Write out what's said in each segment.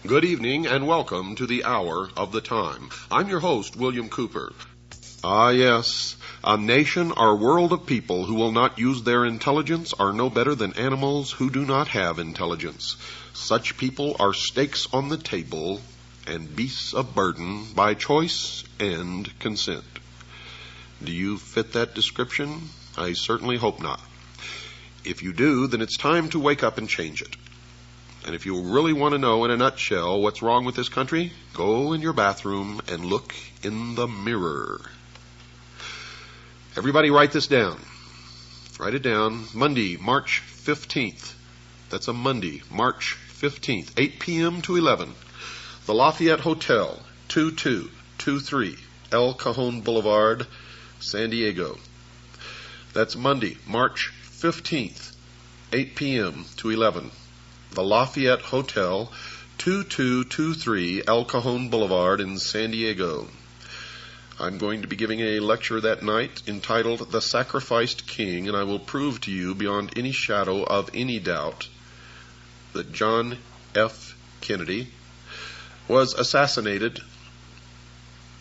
Good evening and welcome to the Hour of the Time. I'm your host, William Cooper. Ah, yes, a nation or world of people who will not use their intelligence are no better than animals who do not have intelligence. Such people are stakes on the table and beasts of burden by choice and consent. Do you fit that description? I certainly hope not. If you do, then it's time to wake up and change it. And if you really want to know in a nutshell what's wrong with this country, go in your bathroom and look in the mirror. Everybody write this down. Write it down. Monday, March 15th. That's a Monday, March 15th, 8 p.m. to 11. The Lafayette Hotel, 2223 El Cajon Boulevard, San Diego. That's Monday, March 15th, 8 p.m. to 11. The Lafayette Hotel, 2223 El Cajon Boulevard in San Diego. I'm going to be giving a lecture that night entitled The Sacrificed King, and I will prove to you beyond any shadow of any doubt that John F. Kennedy was assassinated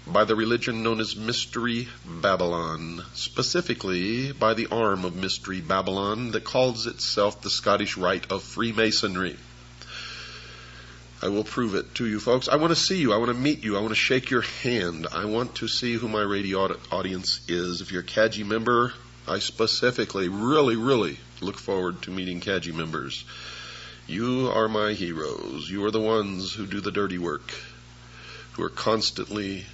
by the religion known as Mystery Babylon, specifically by the arm of Mystery Babylon that calls itself the Scottish Rite of Freemasonry. I will prove it to you folks. I want to see you. I want to meet you. I want to shake your hand. I want to see who my radio audience is. If you're a CAGI member, I specifically really look forward to meeting CAGI members. You are my heroes. You are the ones who do the dirty work, who are constantly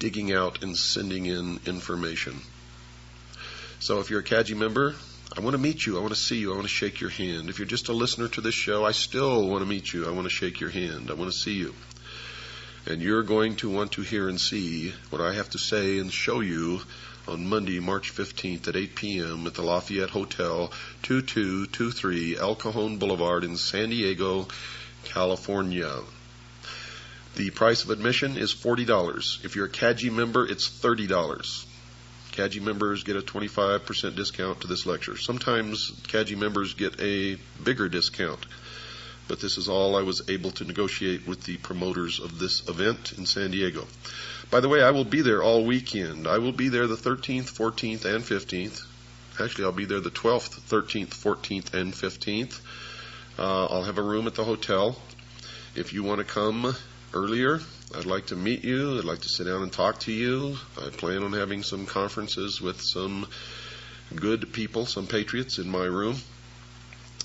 digging out and sending in information. So if you're a CAGI member, I want to meet you. I want to see you. I want to shake your hand. If you're just a listener to this show, I still want to meet you. I want to shake your hand. I want to see you. And you're going to want to hear and see what I have to say and show you on Monday, March 15th at 8 p.m. at the Lafayette Hotel, 2223 El Cajon Boulevard in San Diego, California. The price of admission is $40. If you're a CAGI member, it's $30. CAGI members get a 25% discount to this lecture. Sometimes CAGI members get a bigger discount, but this is all I was able to negotiate with the promoters of this event in San Diego. By the way, I will be there all weekend. I will be there the 13th, 14th, and 15th. Actually, I'll be there the 12th, 13th, 14th, and 15th. I'll have a room at the hotel. If you want to come earlier, I'd like to meet you. I'd like to sit down and talk to you. I plan on having some conferences with some good people, some patriots in my room.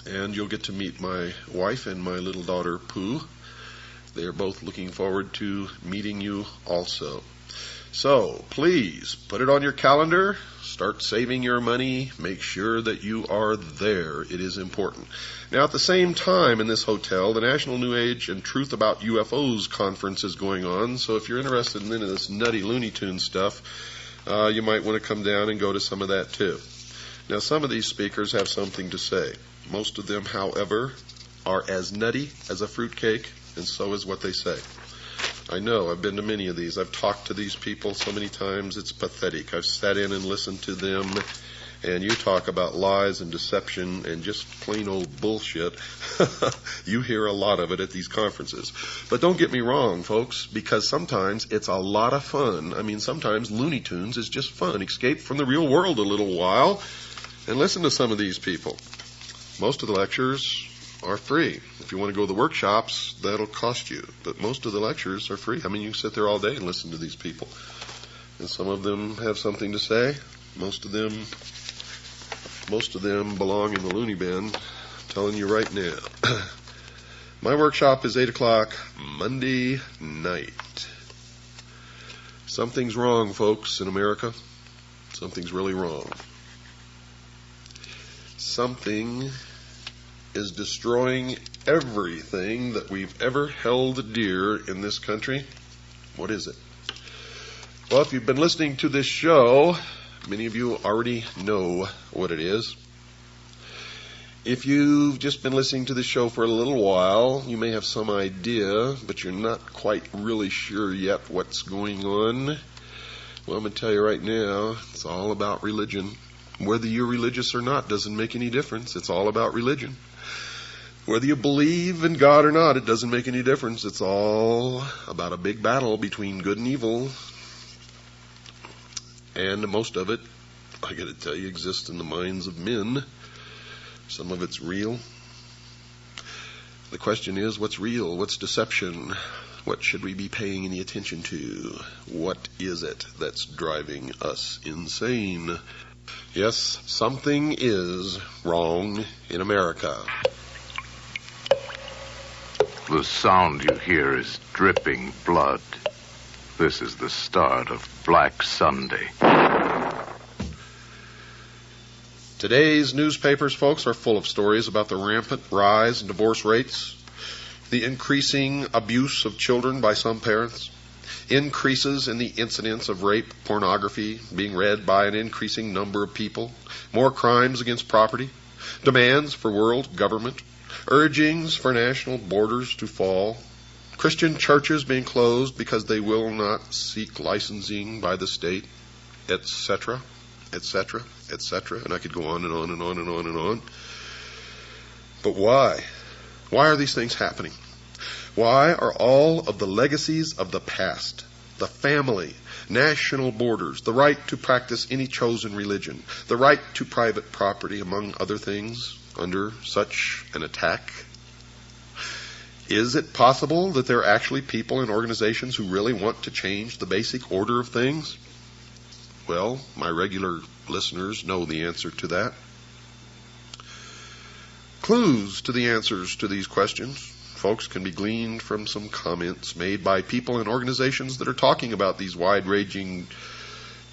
And you'll get to meet my wife and my little daughter, Pooh. They are both looking forward to meeting you also. So, please, put it on your calendar. Start saving your money. Make sure that you are there. It is important. Now, at the same time in this hotel, the National New Age and Truth About UFOs conference is going on. So if you're interested in any of this nutty Looney Tune stuff, you might want to come down and go to some of that too. Now, some of these speakers have something to say. Most of them, however, are as nutty as a fruitcake, and so is what they say. I know, I've been to many of these. I've talked to these people so many times, it's pathetic. I've sat in and listened to them, and you talk about lies and deception and just plain old bullshit. You hear a lot of it at these conferences. But don't get me wrong, folks, because sometimes it's a lot of fun. I mean, sometimes Looney Tunes is just fun. Escape from the real world a little while and listen to some of these people. Most of the lectures are free. If you want to go to the workshops, that'll cost you. But most of the lectures are free. I mean, you can sit there all day and listen to these people. And some of them have something to say. Most of them belong in the loony bin. I'm telling you right now. My workshop is 8 o'clock Monday night. Something's wrong, folks, in America. Something's really wrong. Something is destroying everything that we've ever held dear in this country. What is it? Well, if you've been listening to this show, many of you already know what it is. If you've just been listening to this show for a little while, you may have some idea, but you're not quite really sure yet what's going on. Well, I'm going to tell you right now, it's all about religion. Whether you're religious or not doesn't make any difference. It's all about religion. Whether you believe in God or not, it doesn't make any difference. It's all about a big battle between good and evil. And most of it, I got to tell you, exists in the minds of men. Some of it's real. The question is, what's real? What's deception? What should we be paying any attention to? What is it that's driving us insane? Yes, something is wrong in America. The sound you hear is dripping blood. This is the start of Black Sunday. Today's newspapers, folks, are full of stories about the rampant rise in divorce rates, the increasing abuse of children by some parents, increases in the incidence of rape pornography being read by an increasing number of people, more crimes against property, demands for world government, urgings for national borders to fall, Christian churches being closed because they will not seek licensing by the state, etc., etc., etc. And I could go on and on and on and on and on. But why? Why are these things happening? Why are all of the legacies of the past, the family, national borders, the right to practice any chosen religion, the right to private property, among other things, under such an attack? Is it possible that there are actually people and organizations who really want to change the basic order of things? Well, my regular listeners know the answer to that. Clues to the answers to these questions, folks, can be gleaned from some comments made by people and organizations that are talking about these wide-ranging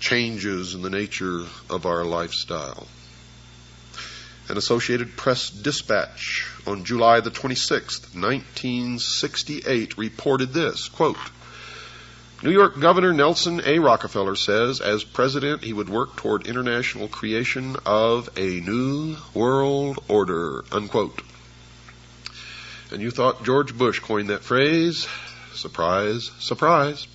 changes in the nature of our lifestyle. An Associated Press dispatch on July the 26th, 1968 reported this, quote, New York Governor Nelson A. Rockefeller says as president he would work toward international creation of a new world order, unquote. And you thought George Bush coined that phrase? Surprise, surprise.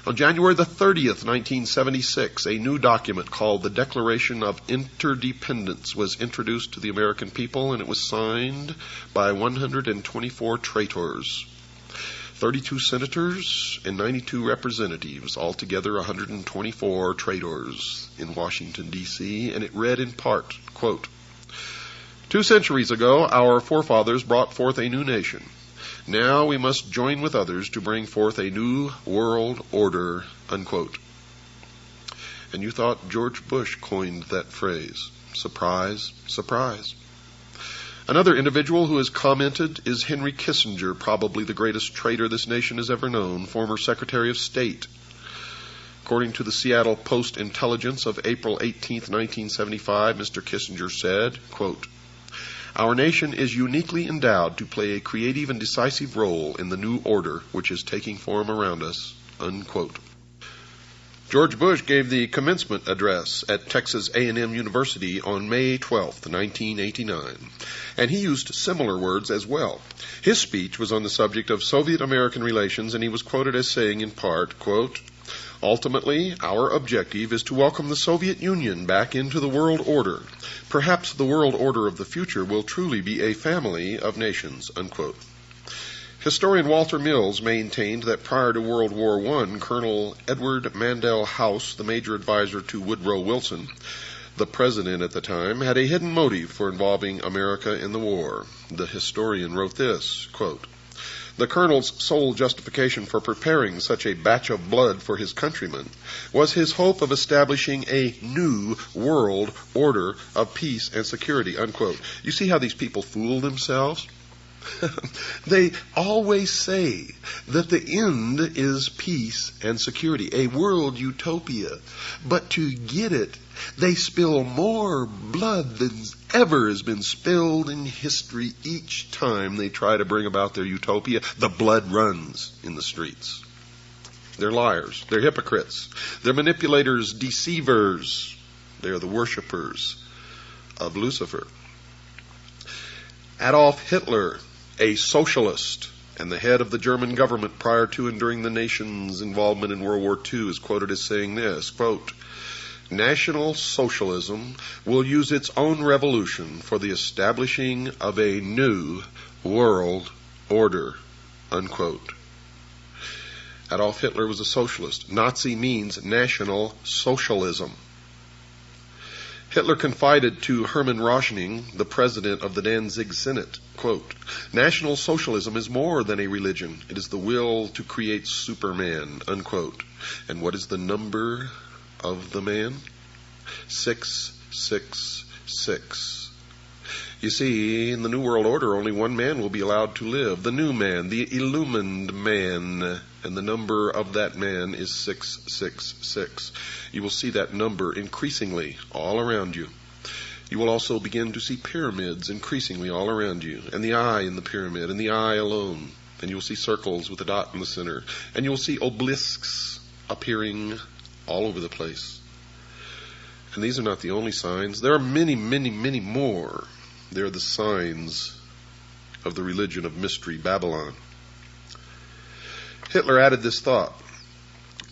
On January the 30th, 1976, a new document called the Declaration of Interdependence was introduced to the American people, and it was signed by 124 traitors, 32 senators, and 92 representatives, altogether 124 traitors in Washington, D.C., and it read in part, quote, 2 centuries ago, our forefathers brought forth a new nation. Now we must join with others to bring forth a new world order, unquote. And you thought George Bush coined that phrase. Surprise, surprise. Another individual who has commented is Henry Kissinger, probably the greatest traitor this nation has ever known, former Secretary of State. According to the Seattle Post-Intelligence of April 18, 1975, Mr. Kissinger said, quote, Our nation is uniquely endowed to play a creative and decisive role in the new order which is taking form around us, unquote. George Bush gave the commencement address at Texas A&M University on May 12, 1989, and he used similar words as well. His speech was on the subject of Soviet-American relations, and he was quoted as saying in part, quote, Ultimately, our objective is to welcome the Soviet Union back into the world order. Perhaps the world order of the future will truly be a family of nations, unquote. Historian Walter Mills maintained that prior to World War I, Colonel Edward Mandell House, the major advisor to Woodrow Wilson, the president at the time, had a hidden motive for involving America in the war. The historian wrote this, quote, The colonel's sole justification for preparing such a batch of blood for his countrymen was his hope of establishing a new world order of peace and security, unquote. You see how these people fool themselves? They always say that the end is peace and security, a world utopia. But to get it, they spill more blood than ever has been spilled in history. Each time they try to bring about their utopia, the blood runs in the streets. They're liars. They're hypocrites. They're manipulators, deceivers. They're the worshipers of Lucifer. Adolf Hitler, a socialist and the head of the German government prior to and during the nation's involvement in World War II, is quoted as saying this, quote, National Socialism will use its own revolution for the establishing of a new world order, unquote. Adolf Hitler was a socialist. Nazi means National Socialism. Hitler confided to Hermann Röschning, the president of the Danzig Senate, quote, National Socialism is more than a religion. It is the will to create Superman, unquote. And what is the number of the man? 666. You see, in the New World Order, only one man will be allowed to live, the new man, the illumined man, and the number of that man is 666. You will see that number increasingly all around you. You will also begin to see pyramids increasingly all around you, and the eye in the pyramid, and the eye alone, and you will see circles with a dot in the center, and you will see obelisks appearing all over the place. And these are not the only signs. There are many, many, many more. They're the signs of the religion of mystery, Babylon. Hitler added this thought,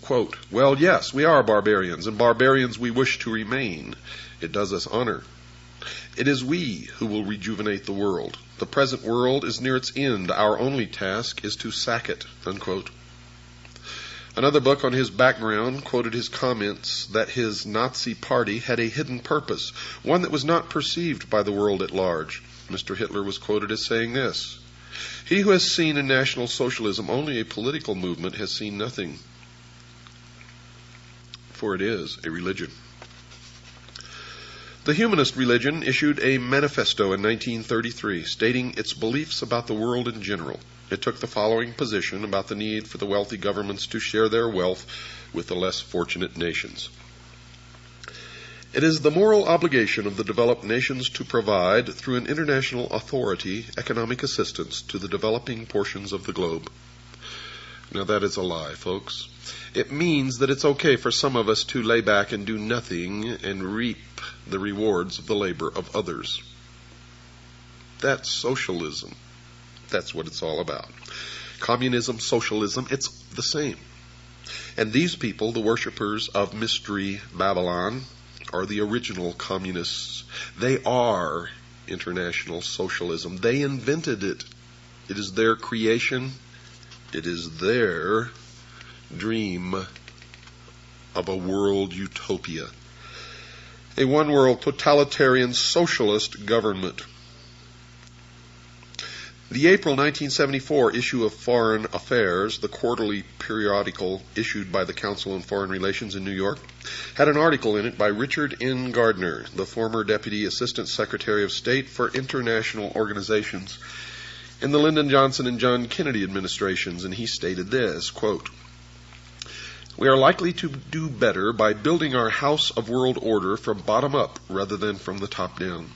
quote, well, yes, we are barbarians, and barbarians we wish to remain. It does us honor. It is we who will rejuvenate the world. The present world is near its end. Our only task is to sack it, unquote. Another book on his background quoted his comments that his Nazi party had a hidden purpose, one that was not perceived by the world at large. Mr. Hitler was quoted as saying this, he who has seen in National Socialism only a political movement has seen nothing, for it is a religion. The humanist religion issued a manifesto in 1933 stating its beliefs about the world in general. It took the following position about the need for the wealthy governments to share their wealth with the less fortunate nations. It is the moral obligation of the developed nations to provide, through an international authority, economic assistance to the developing portions of the globe. Now that is a lie, folks. It means that it's okay for some of us to lay back and do nothing and reap the rewards of the labor of others. That's socialism. That's what it's all about. Communism, socialism, it's the same. And these people, the worshippers of Mystery Babylon, are the original communists. They are international socialism. They invented it. It is their creation. It is their dream of a world utopia. A one-world totalitarian socialist government. The April 1974 issue of Foreign Affairs, the quarterly periodical issued by the Council on Foreign Relations in New York, had an article in it by Richard N. Gardner, the former Deputy Assistant Secretary of State for International Organizations in the Lyndon Johnson and John Kennedy administrations, and he stated this, quote, we are likely to do better by building our house of world order from bottom up rather than from the top down.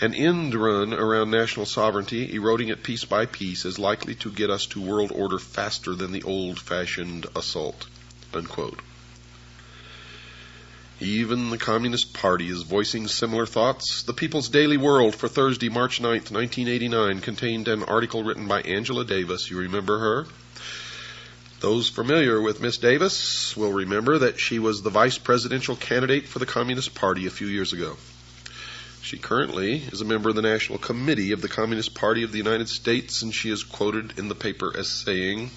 An end run around national sovereignty, eroding it piece by piece, is likely to get us to world order faster than the old-fashioned assault, unquote. Even the Communist Party is voicing similar thoughts. The People's Daily World for Thursday, March 9th, 1989, contained an article written by Angela Davis. You remember her? Those familiar with Miss Davis will remember that she was the vice presidential candidate for the Communist Party a few years ago. She currently is a member of the National Committee of the Communist Party of the United States, and she is quoted in the paper as saying,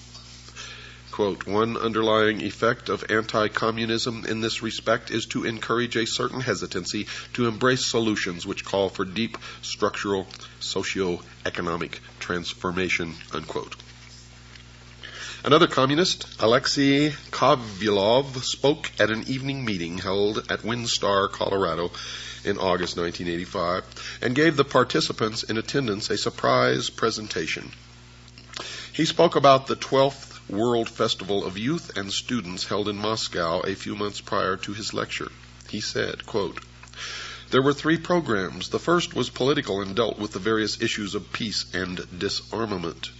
quote, one underlying effect of anti-communism in this respect is to encourage a certain hesitancy to embrace solutions which call for deep structural socio-economic transformation, unquote. Another communist, Alexei Kovylov, spoke at an evening meeting held at Windstar, Colorado, in August 1985, and gave the participants in attendance a surprise presentation. He spoke about the 12th World Festival of Youth and Students held in Moscow a few months prior to his lecture. He said, quote, there were 3 programs. The first was political and dealt with the various issues of peace and disarmament.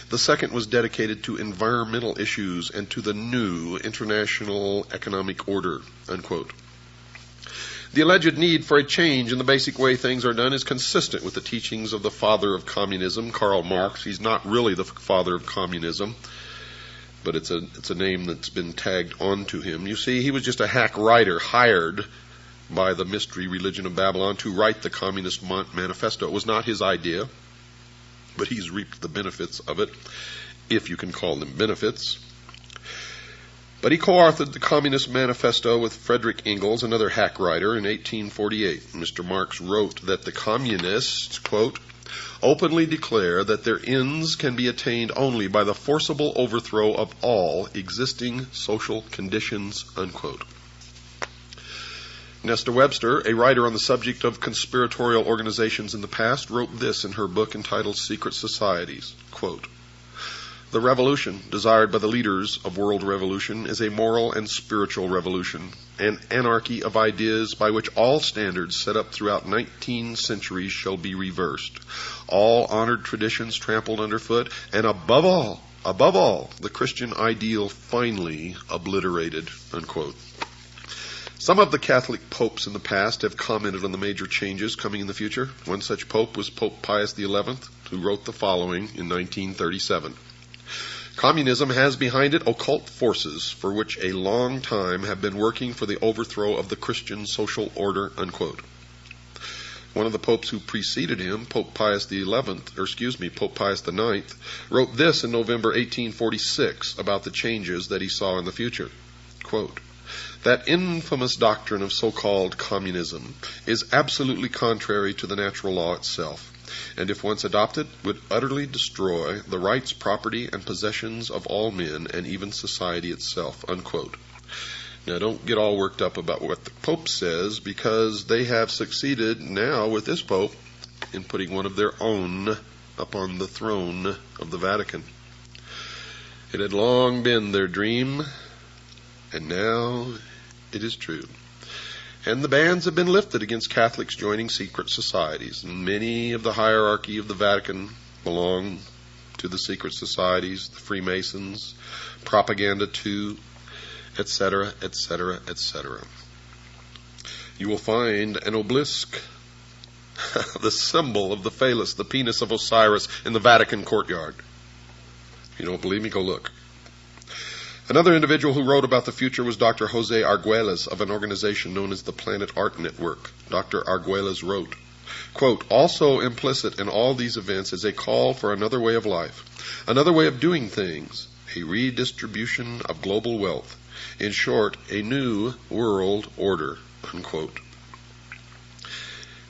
The second was dedicated to environmental issues and to the new international economic order, unquote. The alleged need for a change in the basic way things are done is consistent with the teachings of the father of communism, Karl Marx. He's not really the father of communism. but it's a name that's been tagged onto him. You see, he was just a hack writer hired by the mystery religion of Babylon to write the Communist Manifesto. It was not his idea, but he's reaped the benefits of it, if you can call them benefits. But he co-authored the Communist Manifesto with Frederick Engels, another hack writer, in 1848. Mr. Marx wrote that the communists, quote, openly declare that their ends can be attained only by the forcible overthrow of all existing social conditions, unquote. Nesta Webster, a writer on the subject of conspiratorial organizations in the past, wrote this in her book entitled Secret Societies, quote, the revolution desired by the leaders of world revolution is a moral and spiritual revolution, an anarchy of ideas by which all standards set up throughout 19 centuries shall be reversed, all honored traditions trampled underfoot, and above all, the Christian ideal finally obliterated, unquote. Some of the Catholic popes in the past have commented on the major changes coming in the future. One such pope was Pope Pius XI, who wrote the following in 1937. Communism has behind it occult forces for which a long time have been working for the overthrow of the Christian social order, unquote. One of the popes who preceded him, Pope Pius IX, wrote this in November 1846 about the changes that he saw in the future. Quote, that infamous doctrine of so-called communism is absolutely contrary to the natural law itself, and if once adopted, would utterly destroy the rights, property, and possessions of all men, and even society itself, unquote. Now, don't get all worked up about what the Pope says, because they have succeeded now with this Pope in putting one of their own upon the throne of the Vatican. It had long been their dream, and now it is true. And the bans have been lifted against Catholics joining secret societies. And many of the hierarchy of the Vatican belong to the secret societies, the Freemasons, Propaganda 2, etc., etc., etc. You will find an obelisk, the symbol of the phallus, the penis of Osiris, in the Vatican courtyard. If you don't believe me, go look. Another individual who wrote about the future was Dr. Jose Arguelles of an organization known as the Planet Art Network. Dr. Arguelles wrote, quote, also implicit in all these events is a call for another way of life, another way of doing things, a redistribution of global wealth. In short, a new world order, unquote.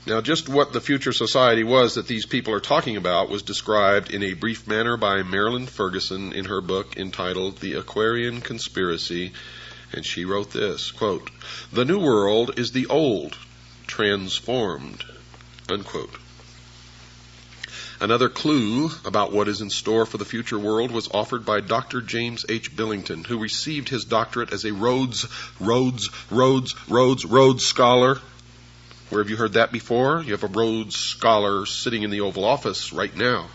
Now, just what the future society was that these people are talking about was described in a brief manner by Marilyn Ferguson in her book entitled The Aquarian Conspiracy, and she wrote this, quote, the new world is the old, transformed, unquote. Another clue about what is in store for the future world was offered by Dr. James H. Billington, who received his doctorate as a Rhodes Scholar. Where have you heard that before? You have a Rhodes Scholar sitting in the Oval Office right now.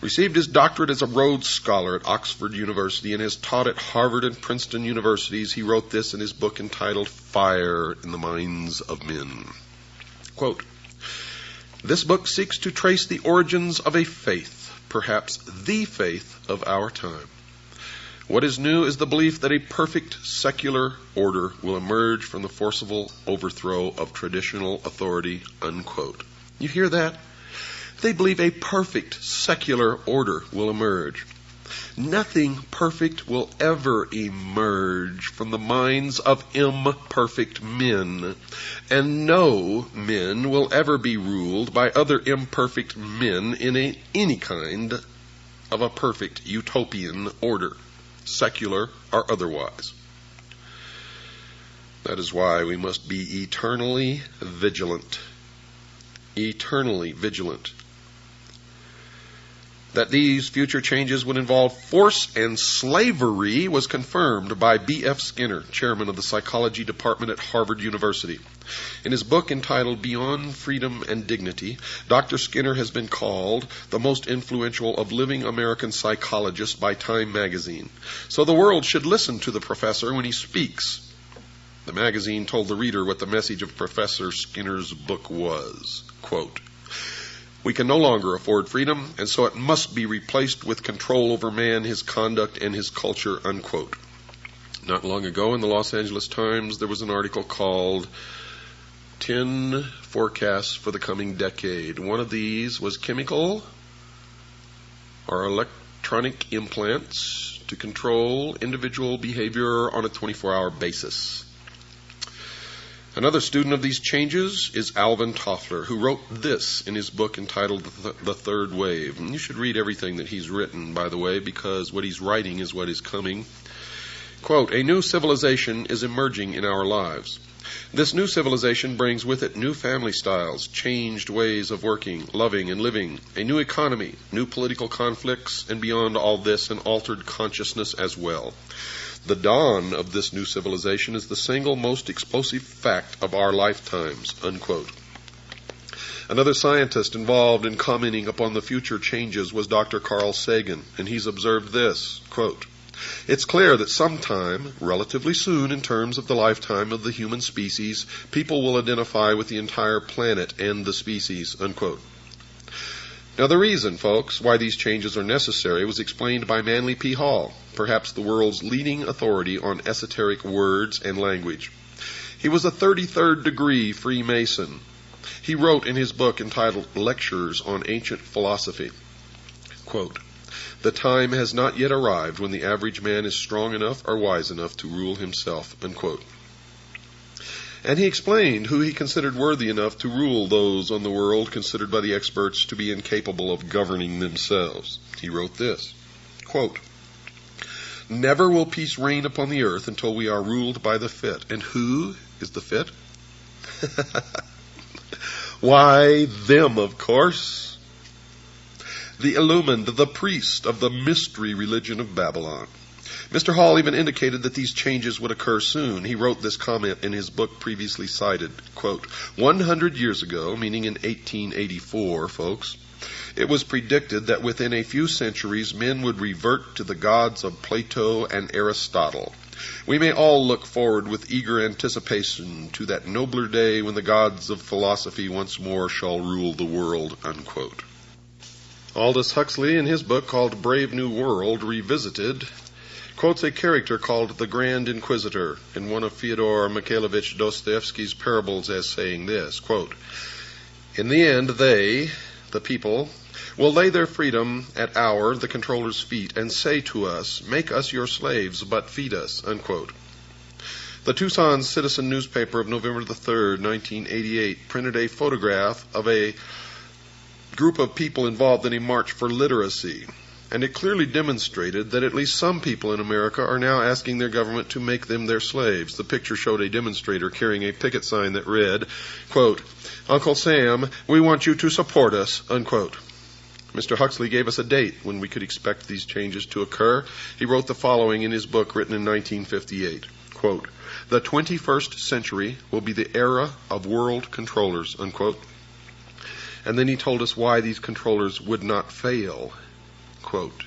Received his doctorate as a Rhodes Scholar at Oxford University and has taught at Harvard and Princeton universities. He wrote this in his book entitled Fire in the Minds of Men. Quote, this book seeks to trace the origins of a faith, perhaps the faith of our time. What is new is the belief that a perfect secular order will emerge from the forcible overthrow of traditional authority, unquote. You hear that? They believe a perfect secular order will emerge. Nothing perfect will ever emerge from the minds of imperfect men, and no men will ever be ruled by other imperfect men in any kind of a perfect utopian order, secular or otherwise. That is why we must be eternally vigilant. Eternally vigilant. That these future changes would involve force and slavery was confirmed by B.F. Skinner, chairman of the psychology department at Harvard University. In his book entitled Beyond Freedom and Dignity, Dr. Skinner has been called the most influential of living American psychologists by Time magazine. So the world should listen to the professor when he speaks. The magazine told the reader what the message of Professor Skinner's book was. Quote, We can no longer afford freedom, and so it must be replaced with control over man, his conduct, and his culture, unquote. Not long ago in the Los Angeles Times, there was an article called 10 Forecasts for the Coming Decade. One of these was chemical or electronic implants to control individual behavior on a 24-hour basis. Another student of these changes is Alvin Toffler, who wrote this in his book entitled The Third Wave. And you should read everything that he's written, by the way, because what he's writing is what is coming. Quote, "A new civilization is emerging in our lives. This new civilization brings with it new family styles, changed ways of working, loving, and living, a new economy, new political conflicts, and beyond all this, an altered consciousness as well. The dawn of this new civilization is the single most explosive fact of our lifetimes," unquote. Another scientist involved in commenting upon the future changes was Dr. Carl Sagan, and he's observed this, quote, "It's clear that sometime, relatively soon in terms of the lifetime of the human species, people will identify with the entire planet and the species," unquote. Now the reason, folks, why these changes are necessary was explained by Manly P. Hall, perhaps the world's leading authority on esoteric words and language. He was a 33rd degree Freemason. He wrote in his book entitled Lectures on Ancient Philosophy, quote, "The time has not yet arrived when the average man is strong enough or wise enough to rule himself," unquote. And he explained who he considered worthy enough to rule those on the world considered by the experts to be incapable of governing themselves. He wrote this, quote, "Never will peace reign upon the earth until we are ruled by the fit." And who is the fit? Why, them, of course. The illumined, the priest of the mystery religion of Babylon. Mr. Hall even indicated that these changes would occur soon. He wrote this comment in his book previously cited, quote, 100 years ago, meaning in 1884, folks, it was predicted that within a few centuries men would revert to the gods of Plato and Aristotle. We may all look forward with eager anticipation to that nobler day when the gods of philosophy once more shall rule the world, unquote. Aldous Huxley, in his book called Brave New World Revisited, quotes a character called the Grand Inquisitor in one of Fyodor Mikhailovich Dostoevsky's parables as saying this, quote, "In the end they, the people, will lay their freedom at our, the controller's feet and say to us, 'Make us your slaves, but feed us,'" unquote. The Tucson Citizen newspaper of November the 3rd, 1988, printed a photograph of a group of people involved in a march for literacy. And it clearly demonstrated that at least some people in America are now asking their government to make them their slaves. The picture showed a demonstrator carrying a picket sign that read, quote, "Uncle Sam, we want you to support us," unquote. Mr. Huxley gave us a date when we could expect these changes to occur. He wrote the following in his book written in 1958, quote, "The 21st century will be the era of world controllers," unquote. And then he told us why these controllers would not fail. Quote,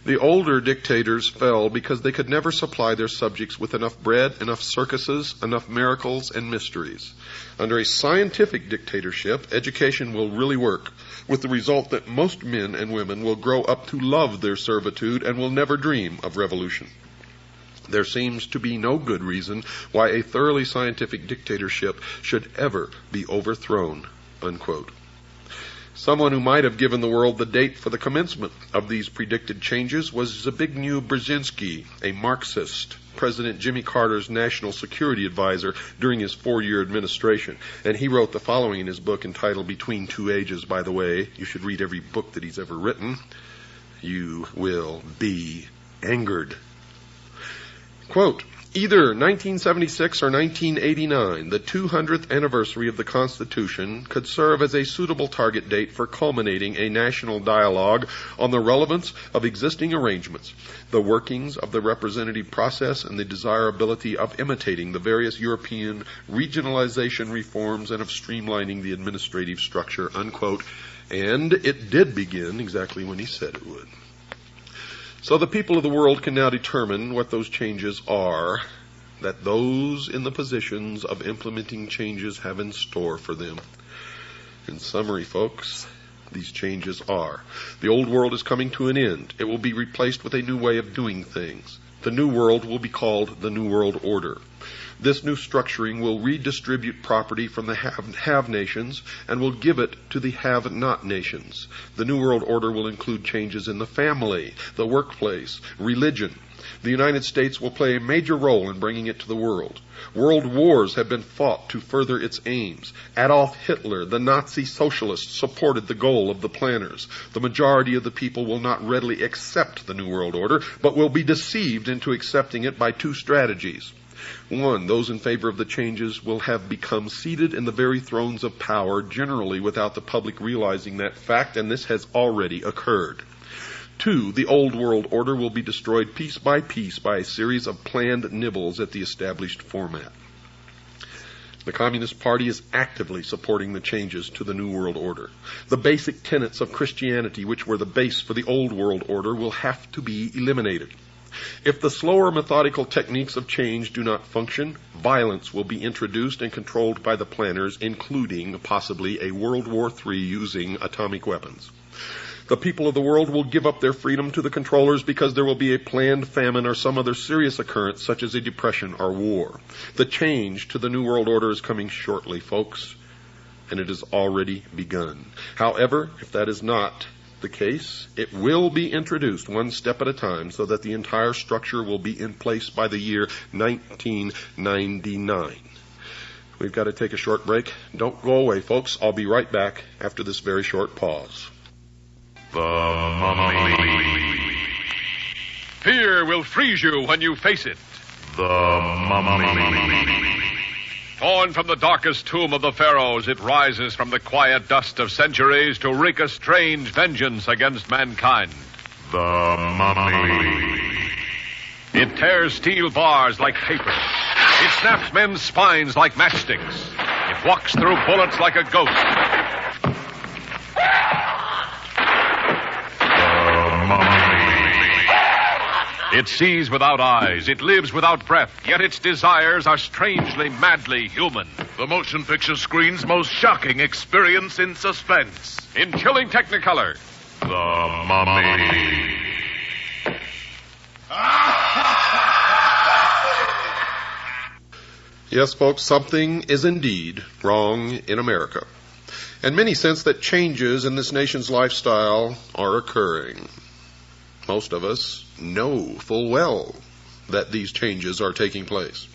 "The older dictators fell because they could never supply their subjects with enough bread, enough circuses, enough miracles and mysteries. Under a scientific dictatorship, education will really work, with the result that most men and women will grow up to love their servitude and will never dream of revolution. There seems to be no good reason why a thoroughly scientific dictatorship should ever be overthrown," unquote. Someone who might have given the world the date for the commencement of these predicted changes was Zbigniew Brzezinski, a Marxist, President Jimmy Carter's national security advisor during his 4-year administration. And he wrote the following in his book entitled Between Two Ages, by the way. You should read every book that he's ever written. You will be angered. Quote, "Either 1976 or 1989, the 200th anniversary of the Constitution, could serve as a suitable target date for culminating a national dialogue on the relevance of existing arrangements, the workings of the representative process, and the desirability of imitating the various European regionalization reforms and of streamlining the administrative structure," unquote. And it did begin exactly when he said it would. So the people of the world can now determine what those changes are that those in the positions of implementing changes have in store for them. In summary, folks, these changes are. The old world is coming to an end. It will be replaced with a new way of doing things. The new world will be called the New World Order. This new structuring will redistribute property from the have nations and will give it to the have-not nations. The New World Order will include changes in the family, the workplace, religion. The United States will play a major role in bringing it to the world. World wars have been fought to further its aims. Adolf Hitler, the Nazi socialist, supported the goal of the planners. The majority of the people will not readily accept the New World Order, but will be deceived into accepting it by two strategies. One, those in favor of the changes will have become seated in the very thrones of power, generally without the public realizing that fact, and this has already occurred. Two, the old world order will be destroyed piece by a series of planned nibbles at the established format. The Communist Party is actively supporting the changes to the New World Order. The basic tenets of Christianity, which were the base for the old world order, will have to be eliminated. If the slower methodical techniques of change do not function, violence will be introduced and controlled by the planners, including possibly a World War III using atomic weapons. The people of the world will give up their freedom to the controllers because there will be a planned famine or some other serious occurrence such as a depression or war. The change to the New World Order is coming shortly, folks, and it has already begun. However, if that is not the case, it will be introduced one step at a time so that the entire structure will be in place by the year 1999. We've got to take a short break. Don't go away, folks. I'll be right back after this very short pause. The Mummy. Fear will freeze you when you face it. The Mummy. Torn from the darkest tomb of the pharaohs, it rises from the quiet dust of centuries to wreak a strange vengeance against mankind. The Mummy. It tears steel bars like paper. It snaps men's spines like matchsticks. It walks through bullets like a ghost. It sees without eyes. It lives without breath. Yet its desires are strangely, madly human. The motion picture screen's most shocking experience in suspense. In chilling technicolor. The Mummy. Yes, folks, something is indeed wrong in America. And many sense that changes in this nation's lifestyle are occurring. Most of us know full well that these changes are taking place.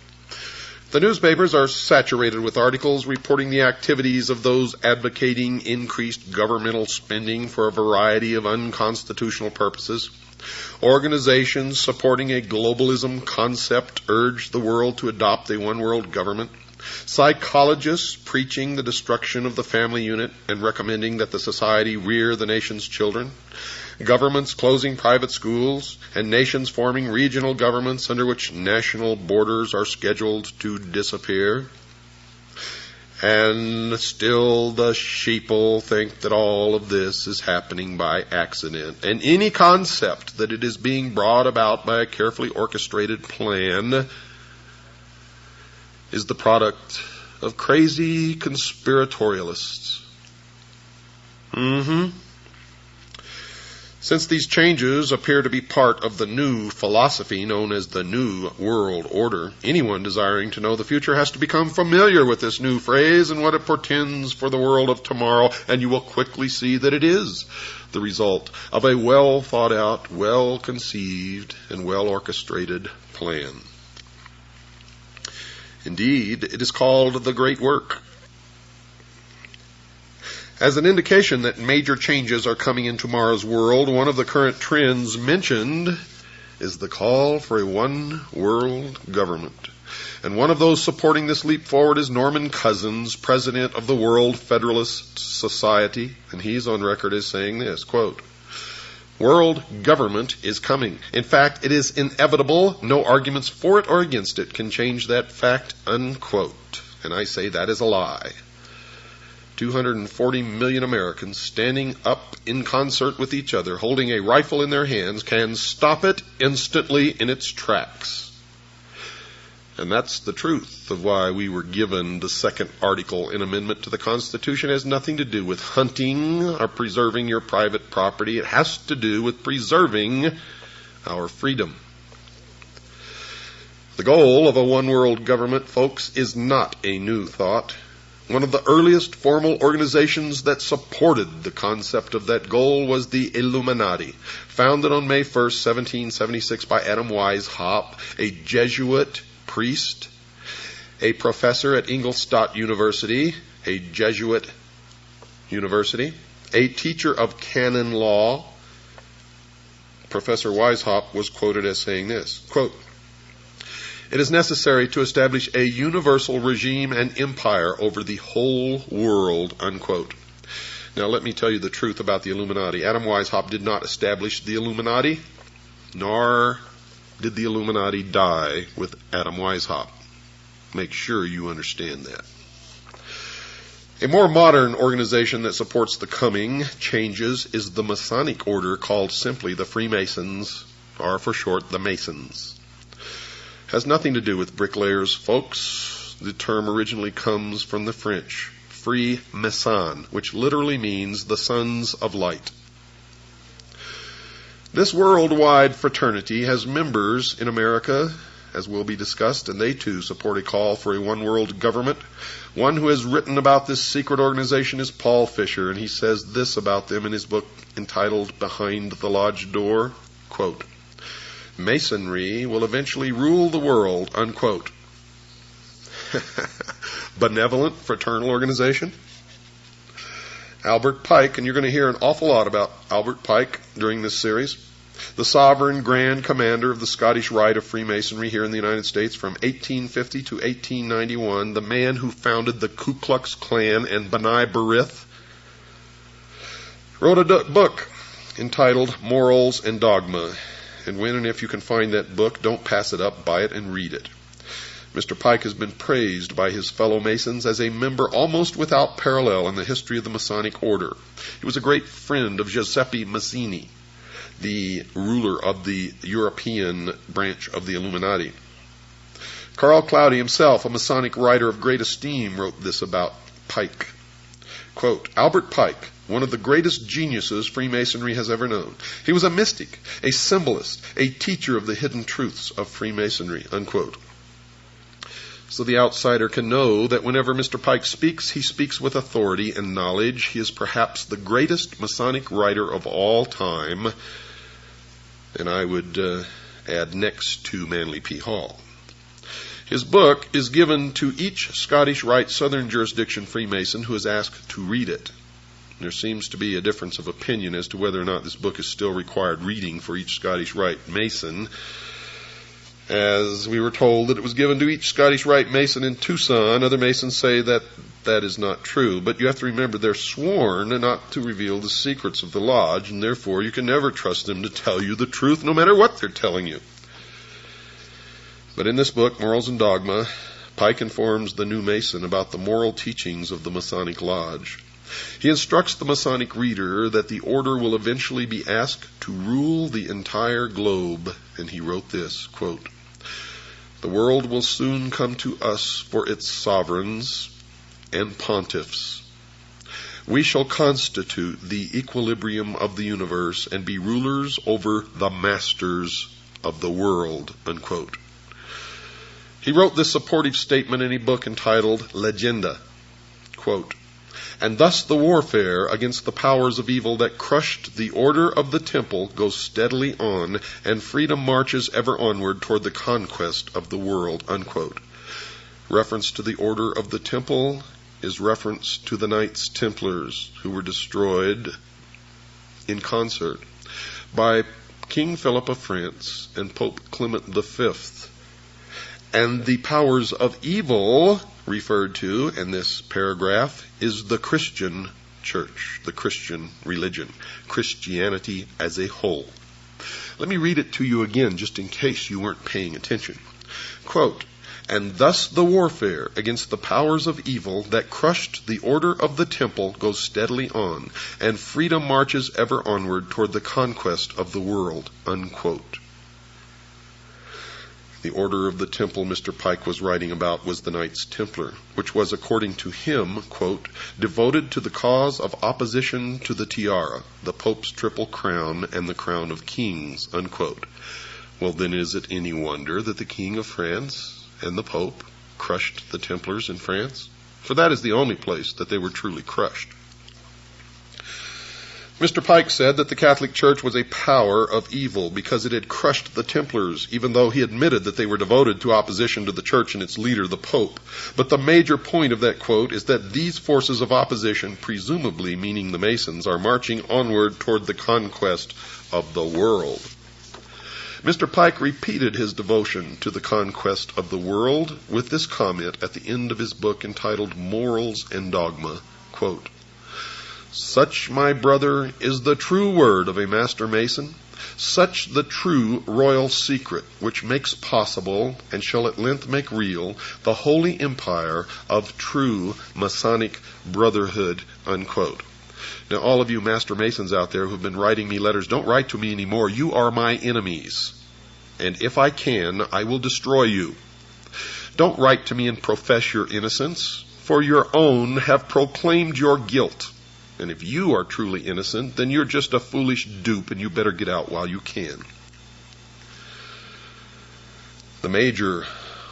The newspapers are saturated with articles reporting the activities of those advocating increased governmental spending for a variety of unconstitutional purposes. Organizations supporting a globalism concept urge the world to adopt a one-world government. Psychologists preaching the destruction of the family unit and recommending that the society rear the nation's children. Governments closing private schools, and nations forming regional governments under which national borders are scheduled to disappear. And still the sheeple think that all of this is happening by accident, and any concept that it is being brought about by a carefully orchestrated plan is the product of crazy conspiratorialists. Since these changes appear to be part of the new philosophy known as the New World Order, anyone desiring to know the future has to become familiar with this new phrase and what it portends for the world of tomorrow, and you will quickly see that it is the result of a well thought out, well conceived, and well orchestrated plan. Indeed, it is called the Great Work. As an indication that major changes are coming in tomorrow's world, one of the current trends mentioned is the call for a one-world government. And one of those supporting this leap forward is Norman Cousins, president of the World Federalist Society, and he's on record as saying this, quote, "World government is coming. In fact, it is inevitable. No arguments for it or against it can change that fact," unquote. And I say that is a lie. 240 million Americans standing up in concert with each other, holding a rifle in their hands, can stop it instantly in its tracks. And that's the truth of why we were given the second article in amendment to the Constitution. It has nothing to do with hunting or preserving your private property. It has to do with preserving our freedom. The goal of a one-world government, folks, is not a new thought. One of the earliest formal organizations that supported the concept of that goal was the Illuminati, founded on May 1st, 1776 by Adam Weishaupt, a Jesuit priest, a professor at Ingolstadt University, a Jesuit university, a teacher of canon law. Professor Weishaupt was quoted as saying this, quote, "It is necessary to establish a universal regime and empire over the whole world," unquote. Now let me tell you the truth about the Illuminati. Adam Weishaupt did not establish the Illuminati, nor did the Illuminati die with Adam Weishaupt. Make sure you understand that. A more modern organization that supports the coming changes is the Masonic order, called simply the Freemasons, or for short, the Masons. Has nothing to do with bricklayers, folks. The term originally comes from the French, Freemason, which literally means the sons of light. This worldwide fraternity has members in America, as will be discussed, and they too support a call for a one-world government. One who has written about this secret organization is Paul Fisher, and he says this about them in his book entitled Behind the Lodge Door, quote, "Masonry will eventually rule the world," unquote. Benevolent fraternal organization? Albert Pike, and you're going to hear an awful lot about Albert Pike during this series, the sovereign grand commander of the Scottish Rite of Freemasonry here in the United States from 1850 to 1891, the man who founded the Ku Klux Klan and B'nai B'rith, wrote a book entitled Morals and Dogma. And when and if you can find that book, don't pass it up, buy it and read it. Mr. Pike has been praised by his fellow Masons as a member almost without parallel in the history of the Masonic order. He was a great friend of Giuseppe Mazzini, the ruler of the European branch of the Illuminati. Carl Cloudy himself, a Masonic writer of great esteem, wrote this about Pike. Quote, "Albert Pike, one of the greatest geniuses Freemasonry has ever known. He was a mystic, a symbolist, a teacher of the hidden truths of Freemasonry," unquote. So the outsider can know that whenever Mr. Pike speaks, he speaks with authority and knowledge. He is perhaps the greatest Masonic writer of all time, and I would add next to Manly P. Hall. His book is given to each Scottish Rite Southern Jurisdiction Freemason who is asked to read it. There seems to be a difference of opinion as to whether or not this book is still required reading for each Scottish Rite Mason, as we were told that it was given to each Scottish Rite Mason in Tucson. Other Masons say that that is not true, but you have to remember they're sworn not to reveal the secrets of the lodge, and therefore you can never trust them to tell you the truth no matter what they're telling you. But in this book, Morals and Dogma, Pike informs the new Mason about the moral teachings of the Masonic Lodge. He instructs the Masonic reader that the order will eventually be asked to rule the entire globe, and he wrote this, quote, "The world will soon come to us for its sovereigns and pontiffs. We shall constitute the equilibrium of the universe and be rulers over the masters of the world," unquote. He wrote this supportive statement in a book entitled Legenda, quote, "And thus the warfare against the powers of evil that crushed the order of the temple goes steadily on, and freedom marches ever onward toward the conquest of the world," unquote. Reference to the order of the temple is reference to the Knights Templars, who were destroyed in concert by King Philip of France and Pope Clement V. And the powers of evil referred to in this paragraph is the Christian church, the Christian religion, Christianity as a whole. Let me read it to you again, just in case you weren't paying attention. Quote, "And thus the warfare against the powers of evil that crushed the order of the temple goes steadily on, and freedom marches ever onward toward the conquest of the world," unquote. The order of the temple Mr. Pike was writing about was the Knights Templar, which was, according to him, quote, devoted to the cause of opposition to the tiara, the Pope's triple crown, and the crown of kings, unquote. Well, then is it any wonder that the King of France and the Pope crushed the Templars in France? For that is the only place that they were truly crushed. Mr. Pike said that the Catholic Church was a power of evil because it had crushed the Templars, even though he admitted that they were devoted to opposition to the Church and its leader, the Pope. But the major point of that quote is that these forces of opposition, presumably meaning the Masons, are marching onward toward the conquest of the world. Mr. Pike repeated his devotion to the conquest of the world with this comment at the end of his book entitled Morals and Dogma, quote, such, my brother, is the true word of a master mason, such the true royal secret which makes possible, and shall at length make real, the holy empire of true Masonic brotherhood, unquote. Now, all of you master masons out there who've been writing me letters, don't write to me anymore. You are my enemies. And if I can, I will destroy you. Don't write to me and profess your innocence, for your own have proclaimed your guilt. And if you are truly innocent, then you're just a foolish dupe, and you better get out while you can. The major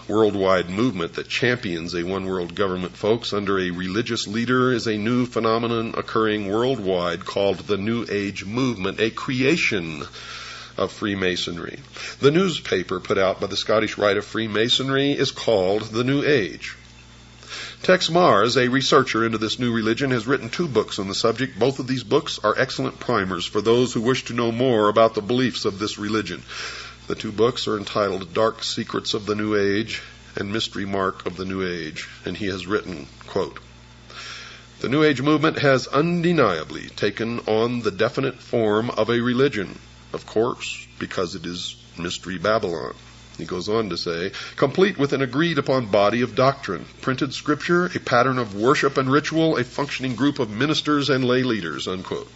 worldwide movement that champions a one-world government, folks, under a religious leader is a new phenomenon occurring worldwide called the New Age movement, a creation of Freemasonry. The newspaper put out by the Scottish Rite of Freemasonry is called The New Age. Tex Mars, a researcher into this new religion, has written 2 books on the subject. Both of these books are excellent primers for those who wish to know more about the beliefs of this religion. The 2 books are entitled Dark Secrets of the New Age and Mystery Mark of the New Age, and he has written, quote, the New Age movement has undeniably taken on the definite form of a religion, of course, because it is Mystery Babylon. He goes on to say, complete with an agreed-upon body of doctrine, printed scripture, a pattern of worship and ritual, a functioning group of ministers and lay leaders, unquote.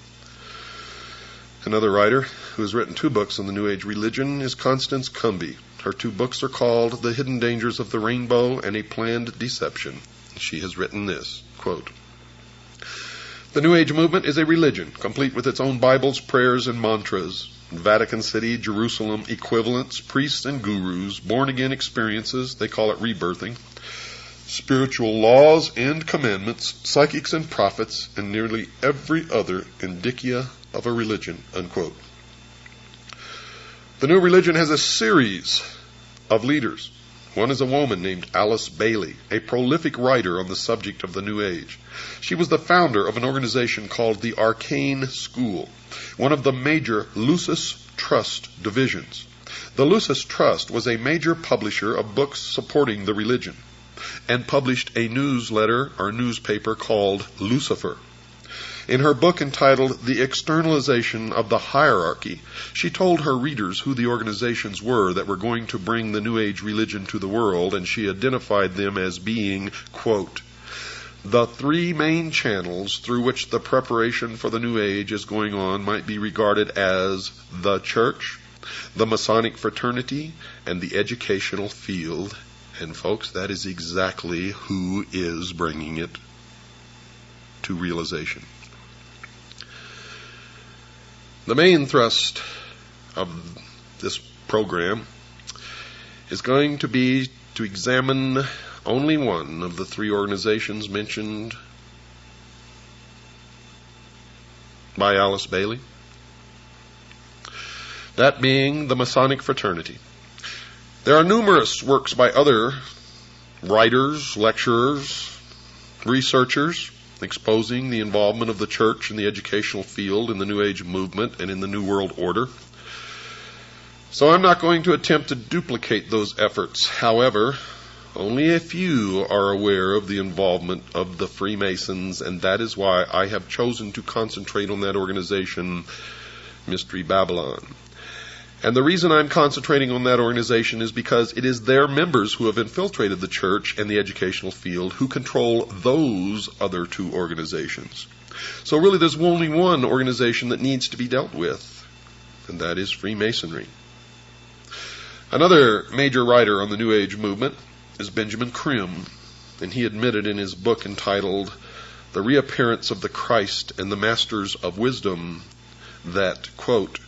Another writer who has written 2 books on the New Age religion is Constance Cumby. Her 2 books are called The Hidden Dangers of the Rainbow and A Planned Deception. She has written this, quote, the New Age movement is a religion, complete with its own Bibles, prayers, and mantras. Vatican City, Jerusalem equivalents, priests and gurus, born-again experiences, they call it rebirthing, spiritual laws and commandments, psychics and prophets, and nearly every other indicia of a religion, unquote. The new religion has a series of leaders. One is a woman named Alice Bailey, a prolific writer on the subject of the New Age. She was the founder of an organization called the Arcane School, one of the major Lucis Trust divisions. The Lucis Trust was a major publisher of books supporting the religion and published a newsletter or newspaper called Lucifer. In her book entitled The Externalization of the Hierarchy, she told her readers who the organizations were that were going to bring the New Age religion to the world, and she identified them as being, quote, the 3 main channels through which the preparation for the New Age is going on might be regarded as the Church, the Masonic fraternity, and the educational field. And folks, that is exactly who is bringing it to realization. The main thrust of this program is going to be to examine only one of the 3 organizations mentioned by Alice Bailey, that being the Masonic fraternity. There are numerous works by other writers, lecturers, researchers exposing the involvement of the church in the educational field in the New Age movement and in the New World Order. So I'm not going to attempt to duplicate those efforts. However, only a few are aware of the involvement of the Freemasons, and that is why I have chosen to concentrate on that organization, Mystery Babylon. And the reason I'm concentrating on that organization is because it is their members who have infiltrated the church and the educational field who control those other 2 organizations. So really there's only one organization that needs to be dealt with, and that is Freemasonry. Another major writer on the New Age movement is Benjamin Krim, and he admitted in his book entitled The Reappearance of the Christ and the Masters of Wisdom that, quote,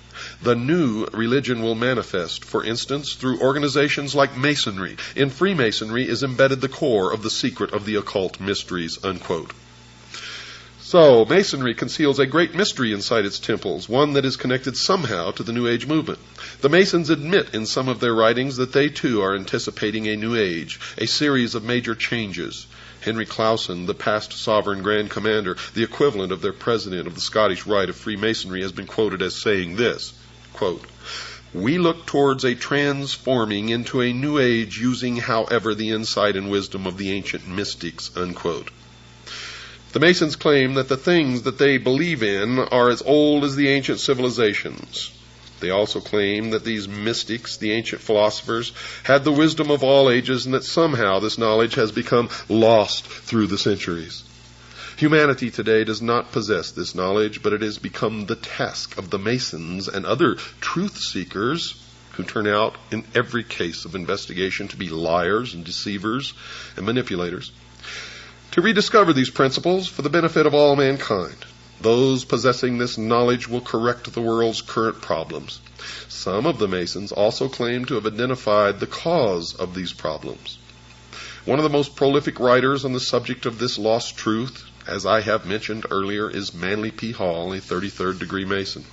the new religion will manifest, for instance, through organizations like Masonry. In Freemasonry is embedded the core of the secret of the occult mysteries, unquote. So, Masonry conceals a great mystery inside its temples, one that is connected somehow to the New Age movement. The Masons admit in some of their writings that they too are anticipating a New Age, a series of major changes. Henry Clausen, the past sovereign Grand Commander, the equivalent of their president of the Scottish Rite of Freemasonry, has been quoted as saying this, quote, we look towards a transforming into a new age using, however, the insight and wisdom of the ancient mystics, unquote. The Masons claim that the things that they believe in are as old as the ancient civilizations. They also claim that these mystics, the ancient philosophers, had the wisdom of all ages and that somehow this knowledge has become lost through the centuries. Humanity today does not possess this knowledge, but it has become the task of the Masons and other truth seekers who turn out in every case of investigation to be liars and deceivers and manipulators, to rediscover these principles for the benefit of all mankind. Those possessing this knowledge will correct the world's current problems. Some of the Masons also claim to have identified the cause of these problems. One of the most prolific writers on the subject of this lost truth, as I have mentioned earlier, is Manly P. Hall, a 33rd degree Mason.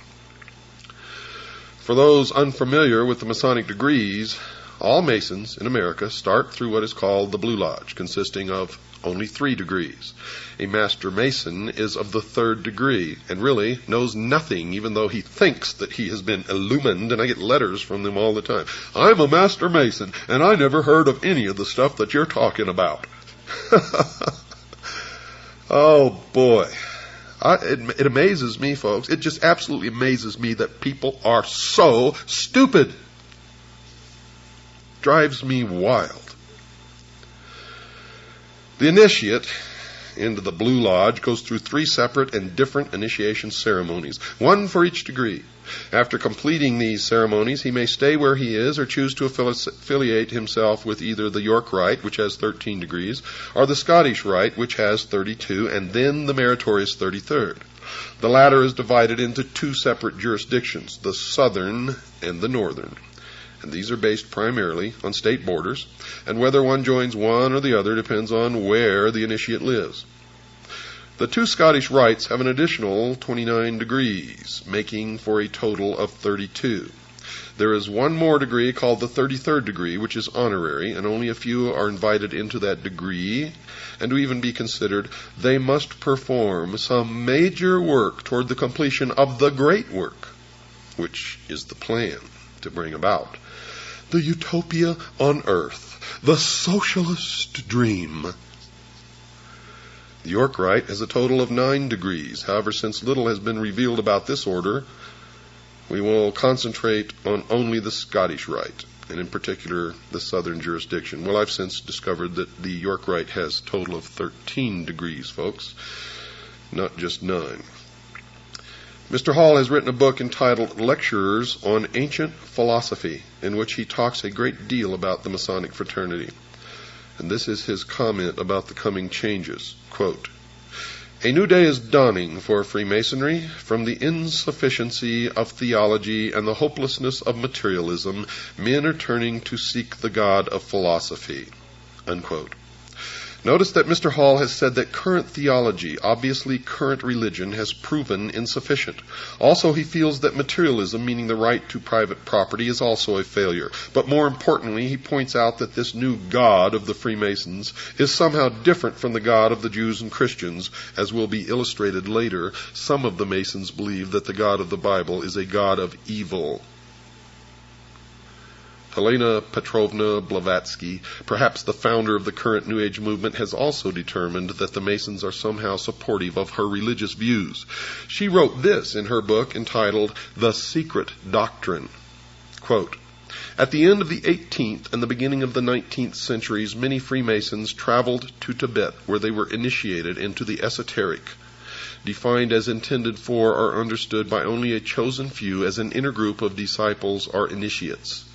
For those unfamiliar with the Masonic degrees, all Masons in America start through what is called the Blue Lodge, consisting of only 3 degrees. A Master Mason is of the 3rd degree and really knows nothing, even though he thinks that he has been illumined, and I get letters from them all the time. I'm a Master Mason, and I never heard of any of the stuff that you're talking about. Oh, boy. It amazes me, folks. It just absolutely amazes me that people are so stupid. Drives me wild. The initiate into the Blue Lodge goes through 3 separate and different initiation ceremonies, one for each degree. After completing these ceremonies, he may stay where he is or choose to affiliate himself with either the York Rite, which has 13 degrees, or the Scottish Rite, which has 32, and then the meritorious 33rd. The latter is divided into 2 separate jurisdictions, the Southern and the Northern. And these are based primarily on state borders, and whether one joins one or the other depends on where the initiate lives. The 2 Scottish rites have an additional 29 degrees, making for a total of 32. There is one more degree called the 33rd degree, which is honorary, and only a few are invited into that degree, and to even be considered, they must perform some major work toward the completion of the great work, which is the plan to bring about the utopia on earth, the socialist dream. The York Rite has a total of 9 degrees. However, since little has been revealed about this order, we will concentrate on only the Scottish Rite, and in particular the southern jurisdiction. Well, I've since discovered that the York Rite has a total of 13 degrees, folks, not just 9. Mr. Hall has written a book entitled Lectures on Ancient Philosophy, in which he talks a great deal about the Masonic fraternity. And this is his comment about the coming changes. Quote, a new day is dawning for Freemasonry. From the insufficiency of theology and the hopelessness of materialism, men are turning to seek the God of philosophy. Unquote. Notice that Mr. Hall has said that current theology, obviously current religion, has proven insufficient. Also, he feels that materialism, meaning the right to private property, is also a failure. But more importantly, he points out that this new God of the Freemasons is somehow different from the God of the Jews and Christians. As will be illustrated later, some of the Masons believe that the God of the Bible is a God of evil. Helena Petrovna Blavatsky, perhaps the founder of the current New Age movement, has also determined that the Masons are somehow supportive of her religious views. She wrote this in her book entitled The Secret Doctrine. Quote, at the end of the 18th and the beginning of the 19th centuries, many Freemasons traveled to Tibet, where they were initiated into the esoteric, defined as intended for or understood by only a chosen few as an inner group of disciples or initiates.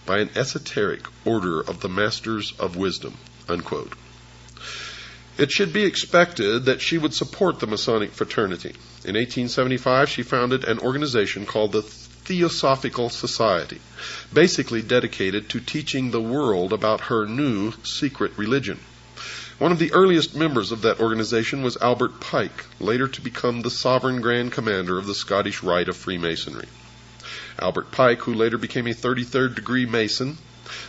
by an esoteric order of the Masters of Wisdom, unquote. It should be expected that she would support the Masonic fraternity. In 1875, she founded an organization called the Theosophical Society, basically dedicated to teaching the world about her new secret religion. One of the earliest members of that organization was Albert Pike, later to become the sovereign Grand Commander of the Scottish Rite of Freemasonry. Albert Pike, who later became a 33rd degree Mason,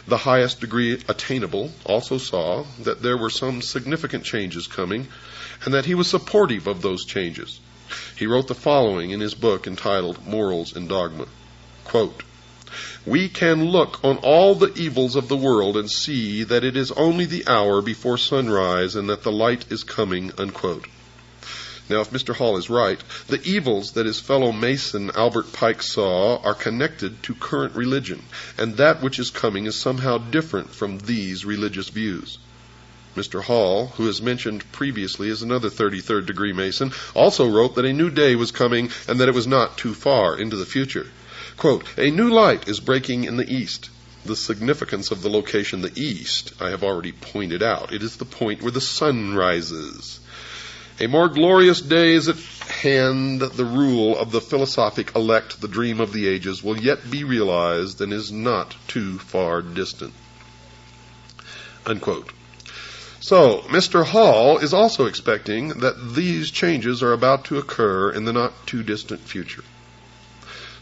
the highest degree attainable, also saw that there were some significant changes coming and that he was supportive of those changes. He wrote the following in his book entitled Morals and Dogma. Quote, "We can look on all the evils of the world and see that it is only the hour before sunrise and that the light is coming," unquote. Now, if Mr. Hall is right, the evils that his fellow Mason Albert Pike saw are connected to current religion, and that which is coming is somehow different from these religious views. Mr. Hall, who is mentioned previously as another 33rd degree Mason, also wrote that a new day was coming and that it was not too far into the future. Quote, "A new light is breaking in the east." The significance of the location, the east, I have already pointed out. It is the point where the sun rises. "A more glorious day is at hand. The rule of the philosophic elect, the dream of the ages, will yet be realized and is not too far distant." Unquote. So, Mr. Hall is also expecting that these changes are about to occur in the not-too-distant future.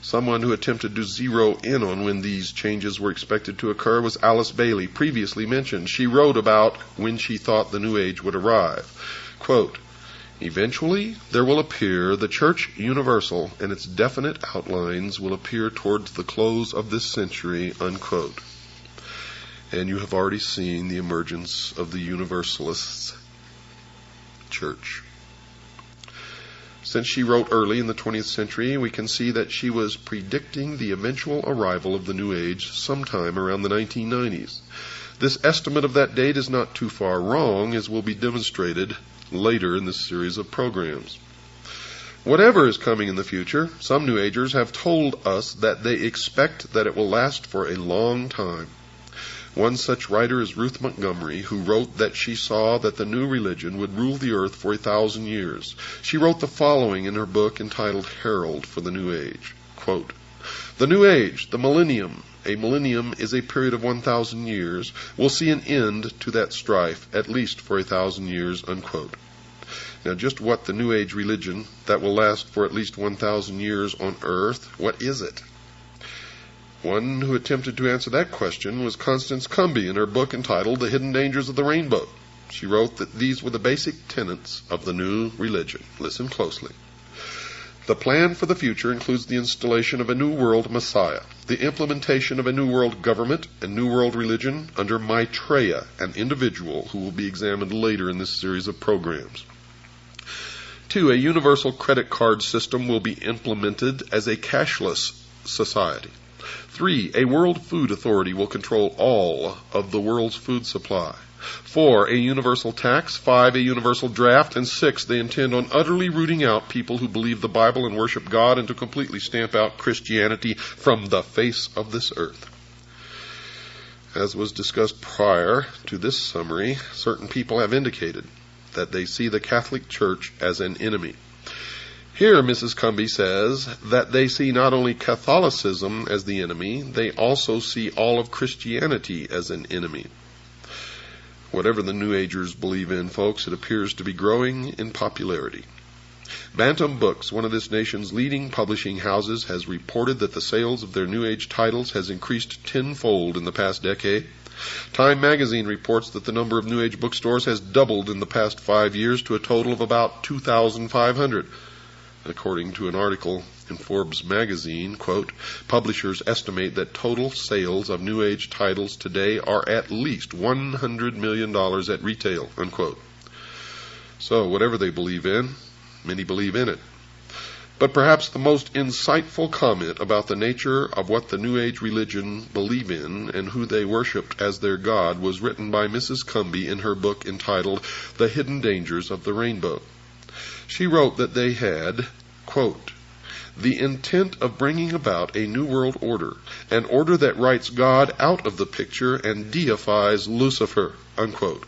Someone who attempted to zero in on when these changes were expected to occur was Alice Bailey, previously mentioned. She wrote about when she thought the New Age would arrive. Quote, "Eventually there will appear the Church Universal, and its definite outlines will appear towards the close of this century," unquote. And you have already seen the emergence of the Universalist Church. Since she wrote early in the 20th century, we can see that she was predicting the eventual arrival of the New Age sometime around the 1990s. This estimate of that date is not too far wrong, as will be demonstrated later in this series of programs. Whatever is coming in the future, some New Agers have told us that they expect that it will last for a long time. One such writer is Ruth Montgomery, who wrote that she saw that the new religion would rule the earth for 1,000 years. She wrote the following in her book entitled Herald for the New Age. Quote, "The New Age, the millennium, a millennium is a period of 1,000 years, will see an end to that strife, at least for 1,000 years," unquote. Now, just what the New Age religion that will last for at least 1,000 years on earth, what is it? One who attempted to answer that question was Constance Cumby in her book entitled The Hidden Dangers of the Rainbow. She wrote that these were the basic tenets of the new religion. Listen closely. "The plan for the future includes the installation of a New World Messiah, the implementation of a New World government and New World religion under Maitreya, an individual who will be examined later in this series of programs. 2. A universal credit card system will be implemented as a cashless society. 3. A World Food Authority will control all of the world's food supply. 4. A universal tax. 5. A universal draft. And 6. They intend on utterly rooting out people who believe the Bible and worship God and to completely stamp out Christianity from the face of this earth." As was discussed prior to this summary, certain people have indicated that they see the Catholic Church as an enemy. Here, Mrs. Cumby says that they see not only Catholicism as the enemy, they also see all of Christianity as an enemy. Whatever the New Agers believe in, folks, it appears to be growing in popularity. Bantam Books, one of this nation's leading publishing houses, has reported that the sales of their New Age titles has increased tenfold in the past decade. Time magazine reports that the number of New Age bookstores has doubled in the past 5 years to a total of about 2,500. According to an article in Forbes magazine, quote, "Publishers estimate that total sales of New Age titles today are at least $100 million at retail," unquote. So, whatever they believe in, many believe in it. But perhaps the most insightful comment about the nature of what the New Age religion believe in and who they worshipped as their God was written by Mrs. Cumby in her book entitled The Hidden Dangers of the Rainbow. She wrote that they had, quote, "the intent of bringing about a new world order an order that writes God out of the picture and deifies Lucifer, unquote.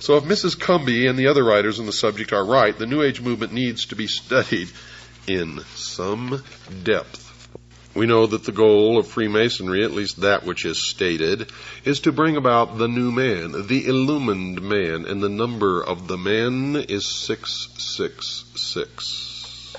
So if Mrs. Cumby and the other writers on the subject are right, the New Age movement needs to be studied in some depth. We know that the goal of Freemasonry, at least that which is stated, is to bring about the new man, the illumined man, and the number of the man is 666.